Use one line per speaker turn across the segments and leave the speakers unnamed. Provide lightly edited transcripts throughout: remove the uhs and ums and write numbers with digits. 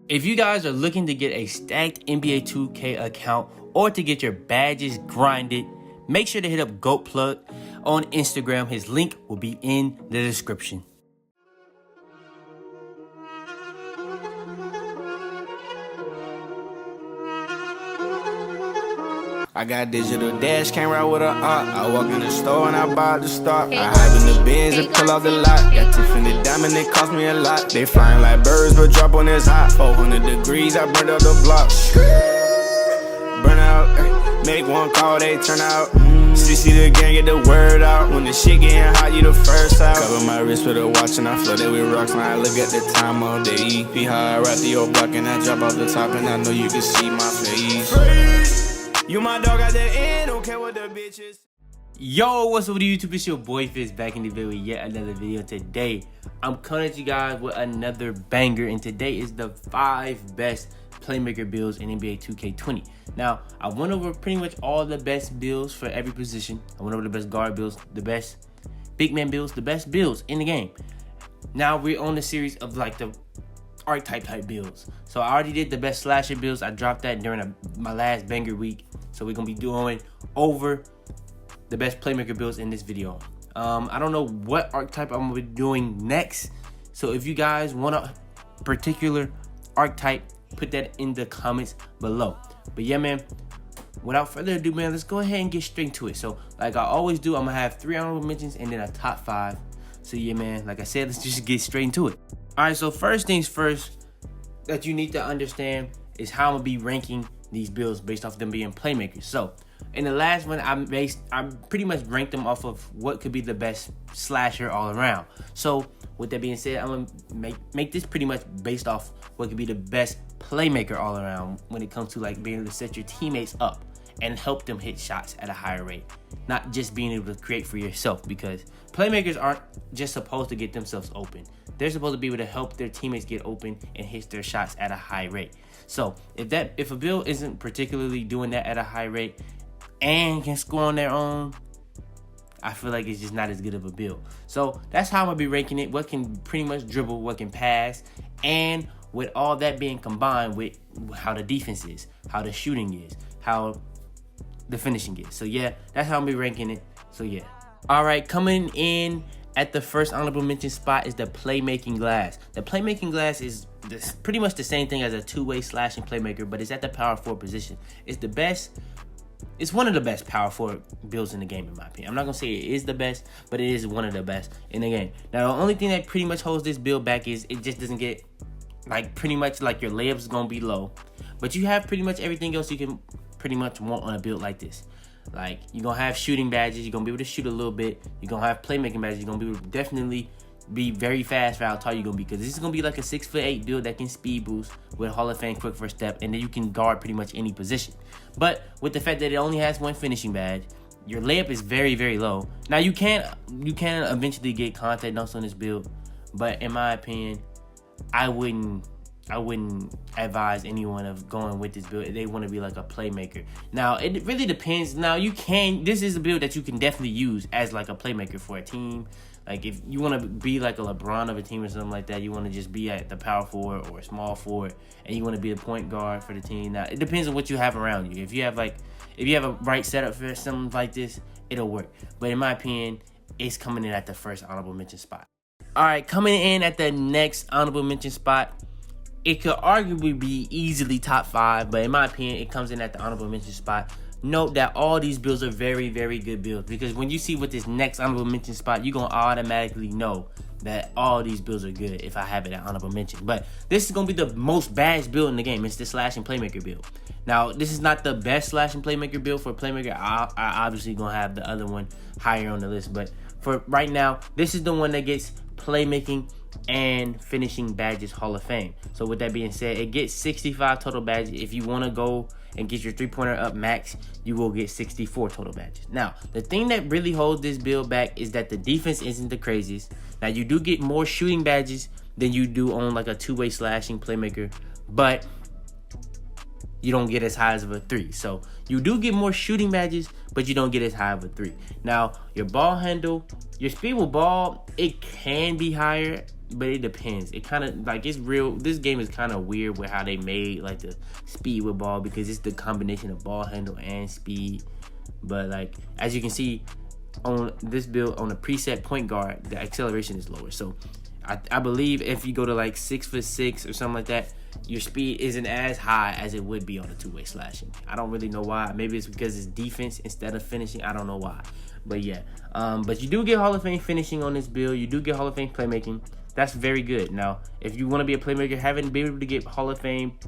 If you guys are looking to get a stacked NBA 2K account or to get your badges grinded, make sure to hit up GoatPlug on Instagram. His link will be in the description.
I got digital dash, can't ride with a op. I walk in the store and I buy the stock. I hide in the bins and pull out the lot. Got Tiffany diamond, it cost me a lot. They flying like birds, but drop on this hot. 400 degrees, I burned up the block. Burn out, make one call, they turn out. CC the gang, get the word out. When the shit getting hot, you the first out. Cover my wrist with a watch and I flooded with rocks. Now I look at the time all day. Be high, I ride the old block and I drop off the top. And I know you can see my face. You my dog at the end, don't care what the bitch is.
Yo, what's up with YouTube? It's your boy Fitz back in the video with yet another video. Today, I'm coming at you guys with another banger, and today is the 5 best Playmaker builds in NBA 2K20. Now, I went over pretty much all the best builds for every position. I went over the best guard builds, the best big man builds, the best builds in the game. Now, we're on the series of like the archetype type builds. So I already did the best slasher builds. I dropped that during my last banger week. So we're gonna be doing over the best Playmaker builds in this video. I don't know what archetype I'm gonna be doing next. So if you guys want a particular archetype, put that in the comments below. But yeah, man, without further ado, man, let's go ahead and get straight into it. So like I always do, I'm gonna have 3 honorable mentions and then a top 5. So yeah, man, like I said, let's just get straight into it. All right, so first things first that you need to understand is how I'm gonna be ranking these builds based off them being playmakers. So in the last one, I pretty much ranked them off of what could be the best slasher all around. So with that being said, I'm gonna make this pretty much based off what could be the best playmaker all around when it comes to like being able to set your teammates up and help them hit shots at a higher rate, not just being able to create for yourself, because playmakers aren't just supposed to get themselves open. They're supposed to be able to help their teammates get open and hit their shots at a high rate. So if a build isn't particularly doing that at a high rate and can score on their own, I feel like it's just not as good of a build. So that's how I'm gonna be ranking it. What can pretty much dribble, what can pass, and with all that being combined with how the defense is, how the shooting is, how the finishing is. So yeah, that's how I'm gonna be ranking it. So yeah. All right, coming in at the first honorable mention spot is the Playmaking Glass. The Playmaking Glass is pretty much the same thing as a two-way slashing playmaker, but it's at the power forward position. It's the best. It's one of the best power forward builds in the game, in my opinion. I'm not gonna say it is the best, but it is one of the best in the game. Now, the only thing that pretty much holds this build back is it just doesn't get like pretty much like your layups is gonna be low, but you have pretty much everything else you can pretty much want on a build like this. Like, you're gonna have shooting badges, you're gonna be able to shoot a little bit, you're gonna have playmaking badges, you're gonna be able to definitely be very fast for how tall you're gonna be, because this is gonna be like a 6'8" build that can speed boost with Hall of Fame quick first step, and then you can guard pretty much any position. But with the fact that it only has 1 finishing badge, your layup is very, very low. Now you can eventually get contact dunks on this build, but in my opinion, I wouldn't advise anyone of going with this build if they want to be like a playmaker. Now, it really depends. Now, this is a build that you can definitely use as like a playmaker for a team. Like if you want to be like a LeBron of a team or something like that, you want to just be at the power forward or a small forward, and you want to be a point guard for the team. Now, it depends on what you have around you. If you have a right setup for something like this, it'll work. But in my opinion, it's coming in at the first honorable mention spot. All right, coming in at the next honorable mention spot, it could arguably be easily top 5, but in my opinion, it comes in at the honorable mention spot. Note that all these builds are very, very good builds, because when you see with this next honorable mention spot, you're going to automatically know that all these builds are good if I have it at honorable mention. But this is going to be the most badass build in the game. It's the Slashing Playmaker build. Now, this is not the best Slashing Playmaker build for Playmaker. I obviously going to have the other one higher on the list, but for right now, this is the one that gets playmaking and finishing badges Hall of Fame. So with that being said, it gets 65 total badges. If you want to go and get your 3-pointer up max, you will get 64 total badges. Now, the thing that really holds this build back is that the defense isn't the craziest. Now, you do get more shooting badges than you do on like a two-way slashing playmaker, but you don't get as high as of a 3. So you do get more shooting badges, but you don't get as high of a 3. Now, your ball handle, your speed with ball, it can be higher. but it depends. It kind of like it's real. This game is kind of weird with how they made like the speed with ball, because it's the combination of ball handle and speed. But like as you can see on this build, on a preset point guard, the acceleration is lower. So I believe if you go to like 6'6" or something like that, your speed isn't as high as it would be on a two-way slashing. I don't really know why. Maybe it's because it's defense instead of finishing. I don't know why. But yeah, but you do get Hall of Fame finishing on this build. You do get Hall of Fame playmaking. That's very good. Now, if you want to be a playmaker, be able to get Hall of Fame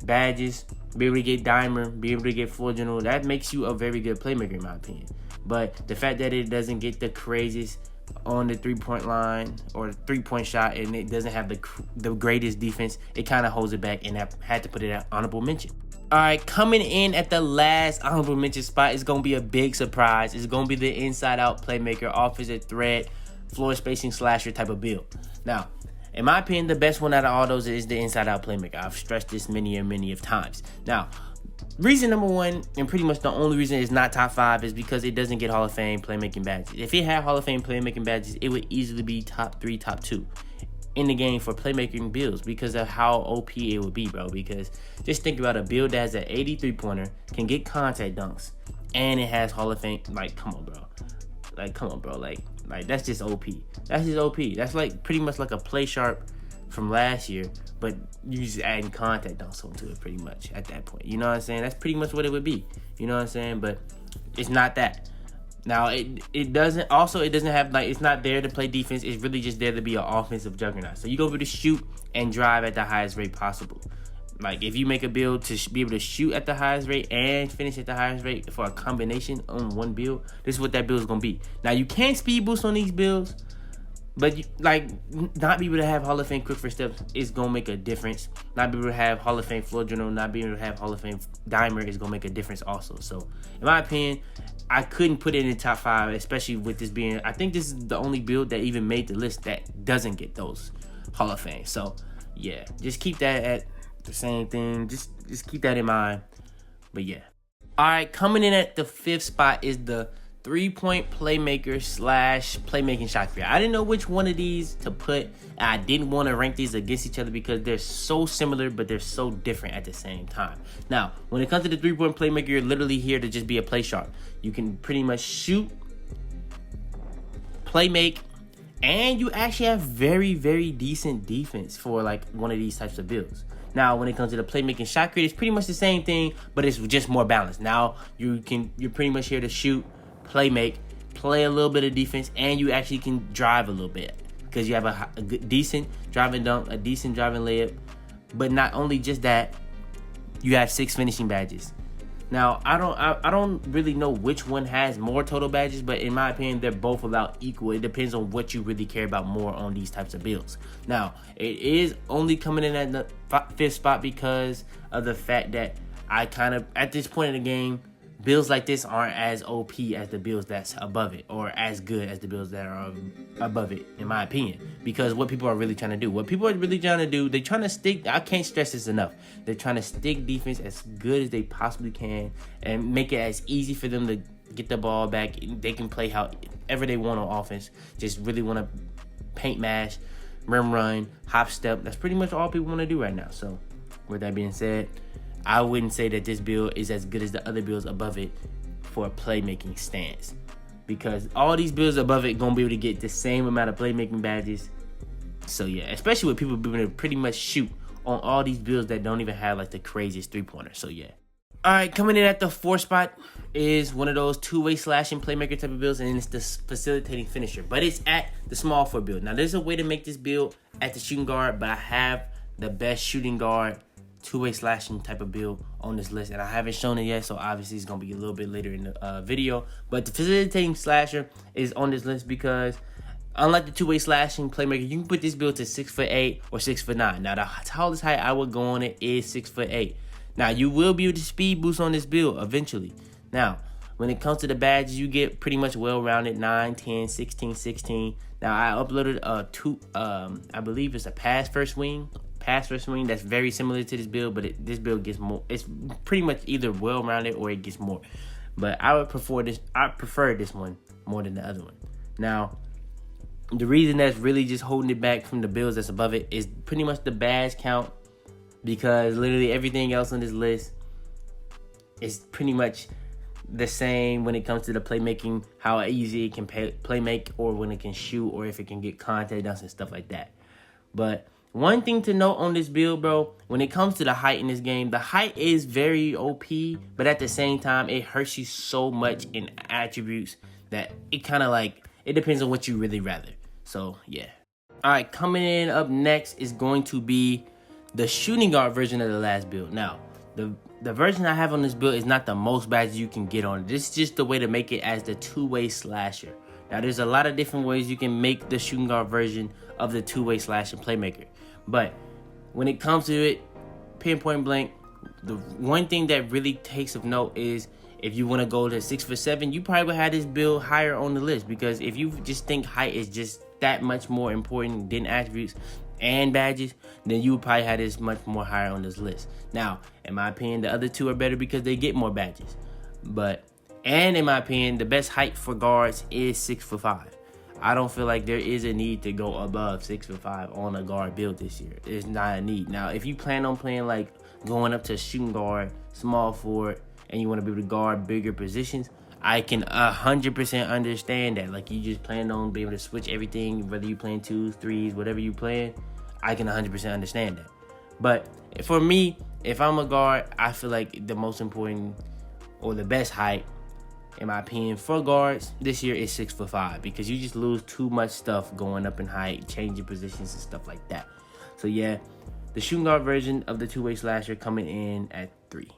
badges, be able to get dimer, be able to get full general, that makes you a very good playmaker in my opinion. But the fact that it doesn't get the craziest on the three-point line or three-point shot, and it doesn't have the greatest defense, it kind of holds it back, and I had to put it at honorable mention. All right, coming in at the last honorable mention spot is going to be a big surprise. It's going to be the Inside-Out Playmaker offensive threat, floor spacing slasher type of build. Now, in my opinion, the best one out of all those is the Inside-Out Playmaker. I've stressed this many of times. Now, reason number one, and pretty much the only reason it's not top 5, is because it doesn't get Hall of Fame playmaking badges. If it had Hall of Fame playmaking badges, it would easily be top 3, top 2 in the game for playmaking builds because of how OP it would be, bro. Because just think about a build that has an 83-pointer, can get contact dunks, and it has Hall of Fame. Like, come on, bro. Like that's just OP. That's just OP. That's like pretty much like a play sharp from last year, but you just adding contact dunks onto it pretty much at that point. You know what I'm saying? That's pretty much what it would be. You know what I'm saying? But it's not that. Now it doesn't have, like, it's not there to play defense. It's really just there to be an offensive juggernaut. So you go over to shoot and drive at the highest rate possible. Like if you make a build to be able to shoot at the highest rate and finish at the highest rate for a combination on one build, this is what that build is gonna be. Now you can speed boost on these builds, but not be able to have Hall of Fame quick first steps is gonna make a difference. Not be able to have Hall of Fame floor general, not being able to have Hall of Fame dimer is gonna make a difference also. So in my opinion, I couldn't put it in the top 5, especially with this being, I think this is the only build that even made the list that doesn't get those Hall of Fame. So yeah, just keep that at the same thing. Just keep that in mind. But yeah. All right, coming in at the 5th spot is the 3-Point Playmaker / Playmaking shot creator. I didn't know which one of these to put. I didn't want to rank these against each other because they're so similar, but they're so different at the same time. Now, when it comes to the 3-Point Playmaker, you're literally here to just be a play sharp. You can pretty much shoot, play make, and you actually have very, very decent defense for like one of these types of builds. Now, when it comes to the playmaking shot creator, it's pretty much the same thing, but it's just more balanced. Now, you're pretty much here to shoot, play make, play a little bit of defense, and you actually can drive a little bit because you have a good, decent driving dunk, a decent driving layup. But not only just that, you have 6 finishing badges. Now, I don't really know which one has more total badges, but in my opinion, they're both about equal. It depends on what you really care about more on these types of builds. Now, it is only coming in at the 5th spot because of the fact that I kind of, at this point in the game, builds like this aren't as OP as the builds that's above it, or as good as the builds that are above it, in my opinion. Because what people are really trying to do, they're trying to stick, I can't stress this enough, they're trying to stick defense as good as they possibly can and make it as easy for them to get the ball back. They can play however they want on offense, just really want to paint mash, rim run, hop step. That's pretty much all people want to do right now. So with that being said, I wouldn't say that this build is as good as the other builds above it for a playmaking stance, because all these builds above it gonna be able to get the same amount of playmaking badges. So yeah, especially with people being able to pretty much shoot on all these builds that don't even have like the craziest 3-pointer. So yeah. All right, coming in at the 4th spot is one of those two-way slashing playmaker type of builds, and it's the facilitating finisher, but it's at the small 4 build. Now there's a way to make this build at the shooting guard, but I have the best shooting guard two-way slashing type of build on this list, and I haven't shown it yet, so obviously it's gonna be a little bit later in the video. But the facilitating slasher is on this list because unlike the two-way slashing playmaker, you can put this build to 6'8" or 6'9". Now the tallest height I would go on it is 6'8". Now you will be able to speed boost on this build eventually. Now when it comes to the badges, you get pretty much well-rounded 9, 10, 16, 16. Now I uploaded I believe it's a pass first swing that's very similar to this build, but this build gets more. It's pretty much either well-rounded or it gets more. But I prefer this one more than the other one. Now, The reason that's really just holding it back from the builds that's above it is pretty much the badge count, because literally everything else on this list is pretty much the same when it comes to the playmaking, how easy it can play make, or when it can shoot, or if it can get contact dunks and stuff like that. But one thing to note on this build, bro, when it comes to the height in this game, the height is very OP, but at the same time, it hurts you so much in attributes that it kind of like, it depends on what you really rather. So, yeah. All right, coming in up next is going to be the shooting guard version of the last build. Now, the version I have on this build is not the most badges you can get on it. This is just the way to make it as the two-way slasher. Now, there's a lot of different ways you can make the shooting guard version of the two-way slashing playmaker. But when it comes to it, pinpoint blank, the one thing that really takes of note is if you want to go to 6'7", you probably would have this build higher on the list, because if you just think height is just that much more important than attributes and badges, then you would probably have this much more higher on this list. Now, in my opinion, the other two are better because they get more badges. And in my opinion, the best height for guards is 6'5". I don't feel like there is a need to go above 6'5" on a guard build this year. There's not a need. Now, if you plan on playing like going up to shooting guard, small forward, and you want to be able to guard bigger positions, I can 100% understand that. Like, you just plan on being able to switch everything, whether you playing 2s, 3s, whatever you playing, I can 100% understand that. But for me, if I'm a guard, I feel like the most important or the best height, in my opinion, for guards this year is 6'5", because you just lose too much stuff going up in height, changing positions and stuff like that. So yeah, the shooting guard version of the two-way slasher coming in at 3.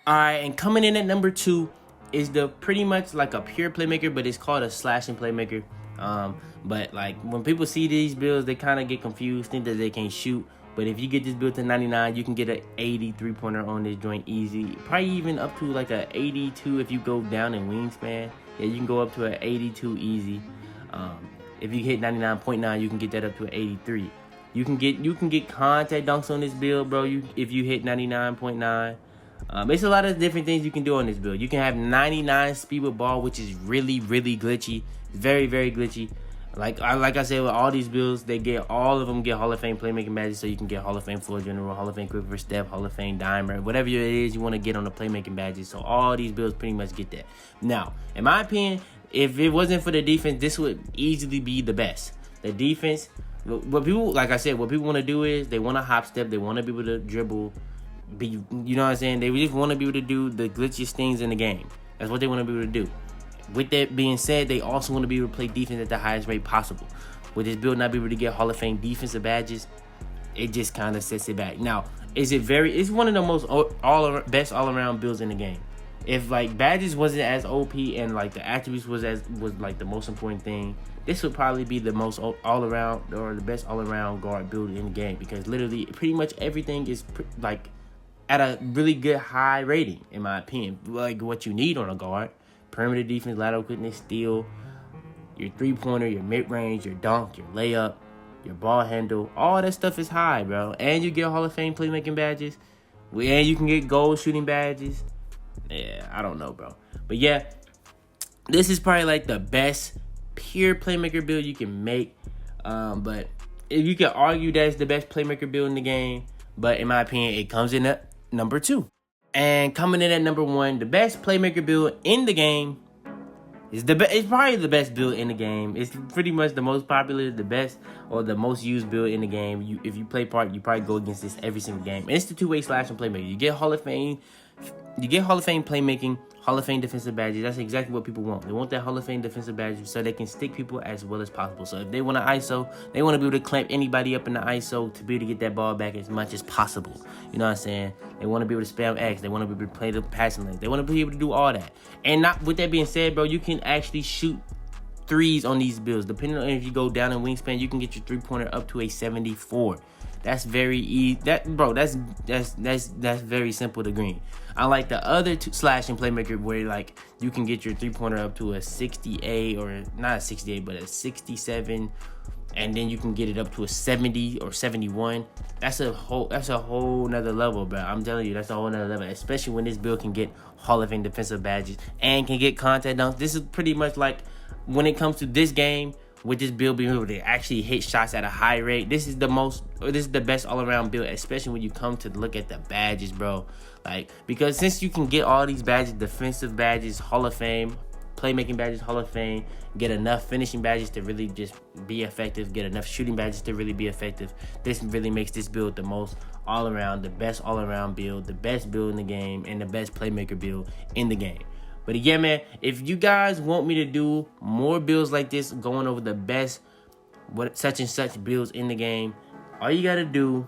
All right, and coming in at number 2 is the pretty much like a pure playmaker, but it's called a slashing playmaker. But like when people see these builds, they kind of get confused, think that they can't shoot. But if you get this build to 99, you can get an 80 3-pointer on this joint easy. Probably even up to like a 82 if you go down in wingspan. Yeah, you can go up to an 82 easy. If you hit 99.9, you can get that up to an 83. You can get contact dunks on this build, bro. If you hit 99.9. It's a lot of different things you can do on this build. You can have 99 speed with ball, which is really, really glitchy. Very, very glitchy. Like I said, with all these builds, all of them get Hall of Fame playmaking badges, so you can get Hall of Fame floor general, Hall of Fame quick first step, Hall of Fame dimer, whatever it is you want to get on the playmaking badges. So all these builds pretty much get that. Now, in my opinion, if it wasn't for the defense, this would easily be the best. The defense, what people want to do is they want to hop step, they want to be able to dribble, you know what I'm saying? They just want to be able to do the glitchiest things in the game. That's what they want to be able to do. With that being said, they also want to be able to play defense at the highest rate possible. With this build not be able to get Hall of Fame defensive badges, it just kind of sets it back. Now, it's one of the most best all-around builds in the game. If like badges wasn't as OP and like the attributes was like the most important thing, this would probably be the most all-around or the best all-around guard build in the game, because literally pretty much everything is like at a really good high rating, in my opinion. Like what you need on a guard: perimeter defense, lateral quickness, steal, your three-pointer, your mid-range, your dunk, your layup, your ball handle. All that stuff is high, bro. And you get Hall of Fame playmaking badges. And you can get gold shooting badges. Yeah, I don't know, bro. But yeah, this is probably like the best pure playmaker build you can make. But if you could argue that it's the best playmaker build in the game, but in my opinion, it comes in at number 2. And coming in at number 1, the best playmaker build in the game is it's probably the best build in the game. It's pretty much the most popular, the best, or the most used build in the game. If you play part, you probably go against this every single game. And it's the two-way slashing playmaker. You get Hall of Fame playmaking, Hall of Fame defensive badges. That's exactly what people want. They want that Hall of Fame defensive badges so they can stick people as well as possible. So if they want to ISO, they want to be able to clamp anybody up in the ISO to be able to get that ball back as much as possible. You know what I'm saying? They want to be able to spam X. They want to be able to play the passing lane. They want to be able to do all that. And not with that being said, bro, you can actually shoot threes on these builds. Depending on if you go down in wingspan, you can get your three-pointer up to a 74. That's very easy. That's very simple to green. I like the other two slashing playmaker where like you can get your three-pointer up to a 68, or not a 68, but a 67, and then you can get it up to a 70 or 71. That's a whole nother level, bro. I'm telling you, that's a whole nother level. Especially when this build can get Hall of Fame defensive badges and can get contact dunks. This is pretty much like when it comes to this game, with this build being able to actually hit shots at a high rate, this is the best all-around build, especially when you come to look at the badges, bro. Like, because since you can get all these badges, defensive badges, Hall of Fame, playmaking badges, Hall of Fame, get enough finishing badges to really just be effective, get enough shooting badges to really be effective, this really makes this build the most all-around, the best all-around build, the best build in the game, and the best playmaker build in the game. But yeah, man, if you guys want me to do more builds like this, going over the best such and such builds in the game, all you gotta do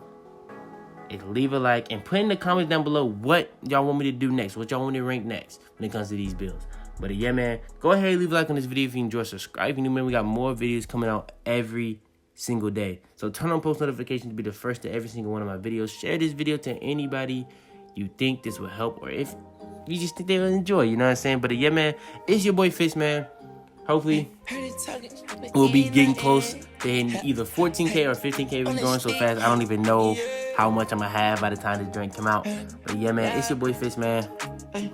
is leave a like and put in the comments down below what y'all want me to do next, what y'all want me to rank next when it comes to these builds. But yeah, man, go ahead and leave a like on this video if you enjoy. Subscribe if you new, man. We got more videos coming out every single day. So turn on post notifications to be the first to every single one of my videos. Share this video to anybody you think this will help, or if you just think they will enjoy, you know what I'm saying? But yeah, man, it's your boy Fitz, man. Hopefully, we'll be getting close to hitting either 14K or 15K. We're going so fast, I don't even know how much I'm gonna have by the time this joint come out. But yeah, man, it's your boy Fitz, man. And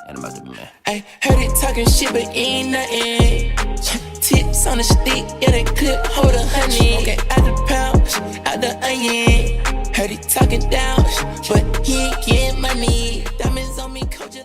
I'm about to be, man.
I heard it talking shit, but ain't nothing. Tips on the stick, yeah, that clip hold 100. Okay, out the pouch, out the onion. Heard it talking down, but he ain't getting money. Diamonds on me, coach.